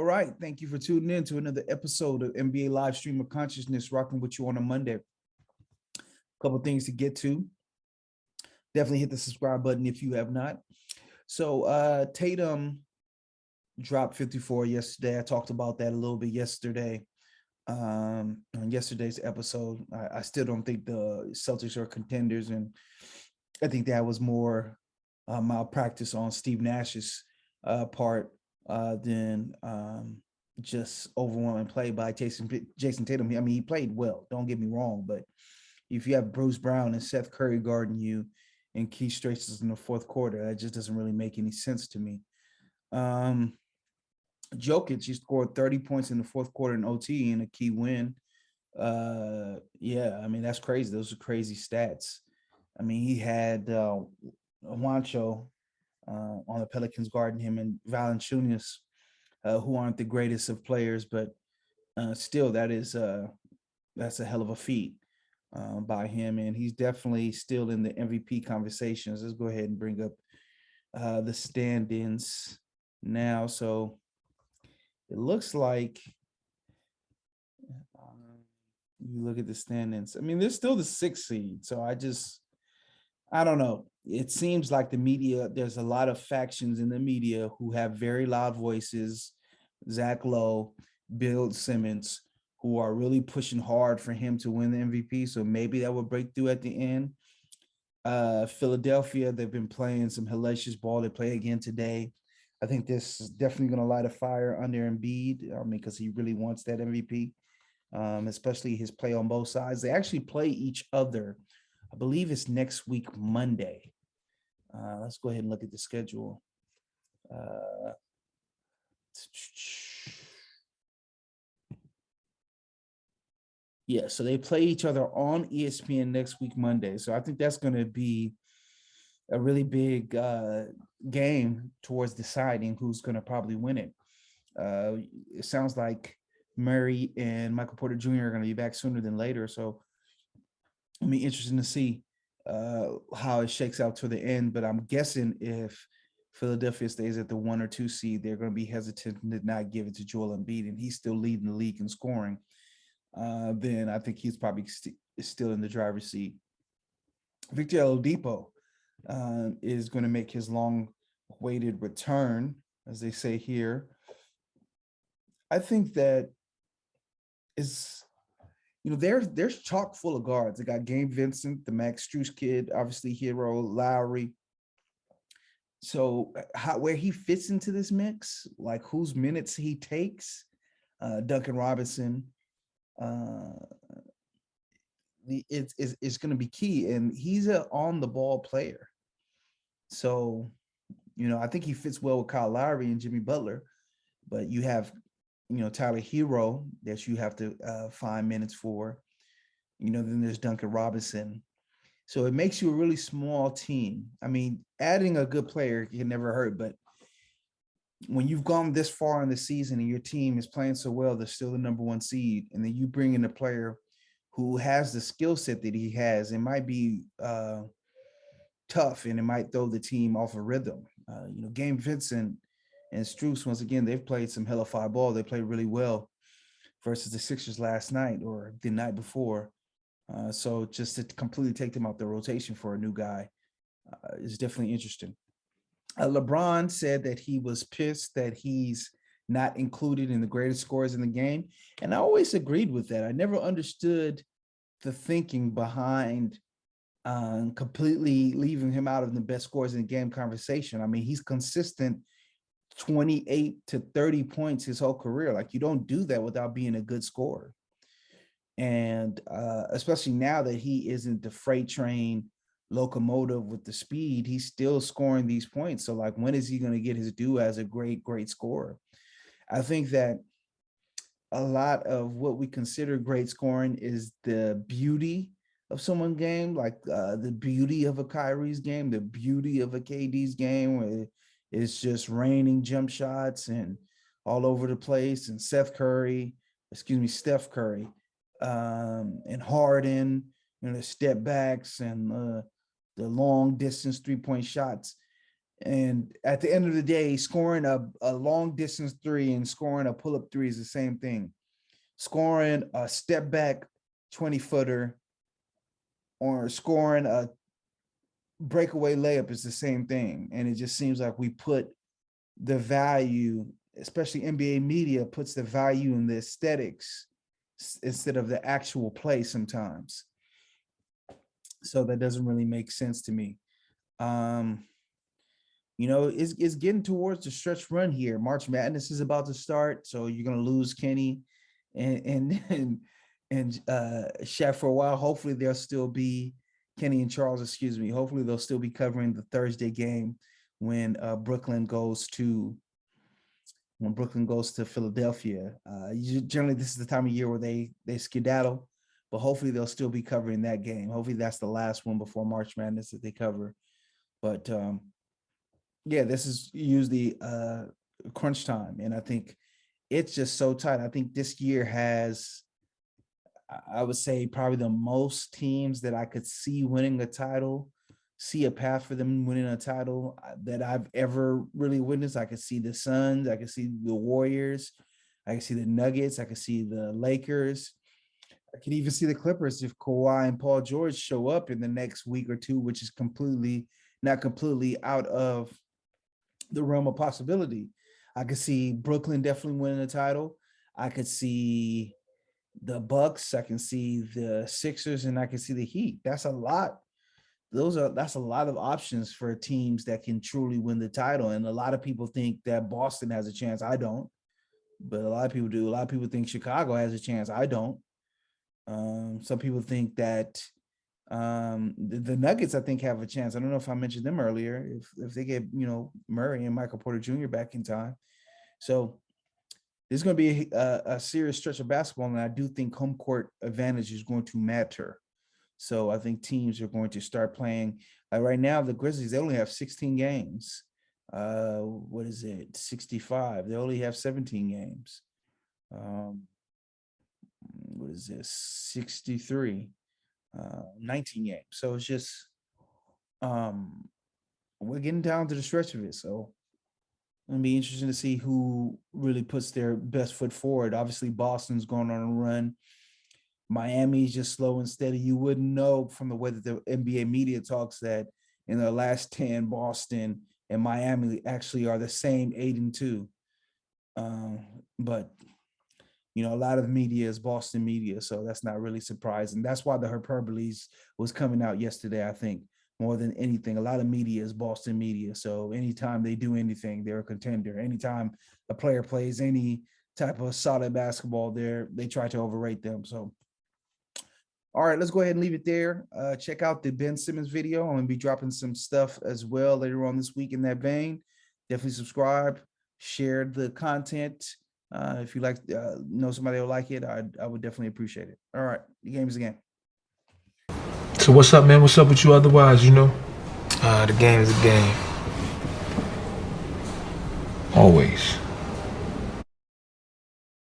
All right. Thank you for tuning in to another episode of NBA Live Stream of Consciousness, rocking with you on a Monday. A couple things to get to. Definitely hit the subscribe button if you have not. So Tatum dropped 54 yesterday. I talked about that a little bit yesterday on yesterday's episode. I still don't think the Celtics are contenders, and I think that was more malpractice on Steve Nash's part than just overwhelming play by Jason Tatum. I mean, he played well, don't get me wrong, but if you have Bruce Brown and Seth Curry guarding you and Keith Stratus in the fourth quarter, that just doesn't really make any sense to me. Jokic, he scored 30 points in the fourth quarter in OT in a key win. Yeah, I mean, that's crazy. Those are crazy stats. I mean, he had Juancho on the Pelicans guarding him and Valanciunas, who aren't the greatest of players, but still, that's a hell of a feat by him, and he's definitely still in the MVP conversations. Let's go ahead and bring up the stand-ins now. So it looks like you look at the stand-ins. I mean, they're still the 6th seed, so I don't know. It seems like the media, there's a lot of factions in the media who have very loud voices. Zach Lowe, Bill Simmons, who are really pushing hard for him to win the MVP. So maybe that will break through at the end. Philadelphia, they've been playing some hellacious ball. They play again today. I think this is definitely going to light a fire under Embiid. I mean, because he really wants that MVP, especially his play on both sides. They actually play each other. I believe it's next week, Monday. Let's go ahead and look at the schedule. Yeah, so they play each other on ESPN next week, Monday. So I think that's going to be a really big game towards deciding who's going to probably win it. It sounds like Murray and Michael Porter Jr. are going to be back sooner than later. So it'll be interesting to see how it shakes out to the end. But I'm guessing if Philadelphia stays at the 1 or 2 seed, they're going to be hesitant to not give it to Joel Embiid, and he's still leading the league in scoring. Then I think he's probably still in the driver's seat. Victor Oladipo is going to make his long-awaited return, as they say here. I think that is, there's chock full of guards. They got Gabe Vincent, the Max Strus kid, obviously Hero, Lowry. So where he fits into this mix, like whose minutes he takes, Duncan Robinson, it's going to be key, and he's an on-the-ball player. So, I think he fits well with Kyle Lowry and Jimmy Butler, but you have, Tyler Hero that you have to find minutes for. Then there's Duncan Robinson. So it makes you a really small team. I mean, adding a good player can never hurt, but when you've gone this far in the season and your team is playing so well, they're still the number 1 seed, and then you bring in a player who has the skill set that he has, it might be tough, and it might throw the team off a rhythm. Gabe Vincent and Strus, once again, they've played some hellified ball. They played really well versus the Sixers last night or the night before. So just to completely take them out the rotation for a new guy is definitely interesting. LeBron said that he was pissed that he's not included in the greatest scorers in the game. And I always agreed with that. I never understood the thinking behind completely leaving him out of the best scorers in the game conversation. I mean, he's consistent 28 to 30 points his whole career. Like, you don't do that without being a good scorer. And especially now that he isn't the freight train locomotive with the speed, he's still scoring these points. So, like, when is he going to get his due as a great scorer? I think that a lot of what we consider great scoring is the beauty of someone's game, like the beauty of a Kyrie's game, the beauty of a KD's game, where it's just raining jump shots and all over the place, and Steph Curry, and Harden, the step backs and the long distance 3-point shots. And at the end of the day, scoring a long distance three and scoring a pull up three is the same thing. Scoring a step back 20-footer or scoring a breakaway layup is the same thing. And it just seems like we put the value, especially NBA media, puts the value in the aesthetics instead of the actual play sometimes. So that doesn't really make sense to me. It's getting towards the stretch run here. March Madness is about to start, so you're gonna lose Kenny and Shaq for a while. Hopefully they'll still be Kenny and Charles, excuse me. Hopefully they'll still be covering the Thursday game when Brooklyn goes to Philadelphia. Generally, this is the time of year where they skedaddle, but hopefully they'll still be covering that game. Hopefully that's the last one before March Madness that they cover. But yeah, this is usually crunch time, and I think it's just so tight. I think this year has, I would say, probably the most teams that I could see winning a title, see a path for them winning a title that I've ever really witnessed. I could see the Suns, I could see the Warriors, I could see the Nuggets, I could see the Lakers, I could even see the Clippers if Kawhi and Paul George show up in the next week or two, which is not completely out of the realm of possibility. I could see Brooklyn definitely winning the title. I could see the Bucks, I can see the Sixers, and I can see the Heat. That's a lot. That's a lot of options for teams that can truly win the title. And a lot of people think that Boston has a chance. I don't, but a lot of people do. A lot of people think Chicago has a chance. I don't. Some people think that the Nuggets, I think, have a chance. I don't know if I mentioned them earlier. If they get Murray and Michael Porter Jr. back in time, so there's going to be a serious stretch of basketball, and I do think home court advantage is going to matter. So I think teams are going to start playing. Like right now, the Grizzlies, they only have 16 games. What is it? 65. They only have 17 games. What is this? 63. 19 games. So it's just we're getting down to the stretch of it. So it'll be interesting to see who really puts their best foot forward. Obviously, Boston's going on a run. Miami's just slow and steady. You wouldn't know from the way that the NBA media talks that in the last 10, Boston and Miami actually are the same 8-2. But a lot of media is Boston media, so that's not really surprising. That's why the hyperboles was coming out yesterday, I think, more than anything. A lot of media is Boston media, so anytime they do anything, they're a contender. Anytime a player plays any type of solid basketball, they try to overrate them. So, all right, let's go ahead and leave it there. Check out the Ben Simmons video. I'm going to be dropping some stuff as well later on this week in that vein. Definitely subscribe, share the content. If you like, know somebody will like it, I would definitely appreciate it. All right, the game is the game. So what's up, man? What's up with you otherwise, The game is a game. Always.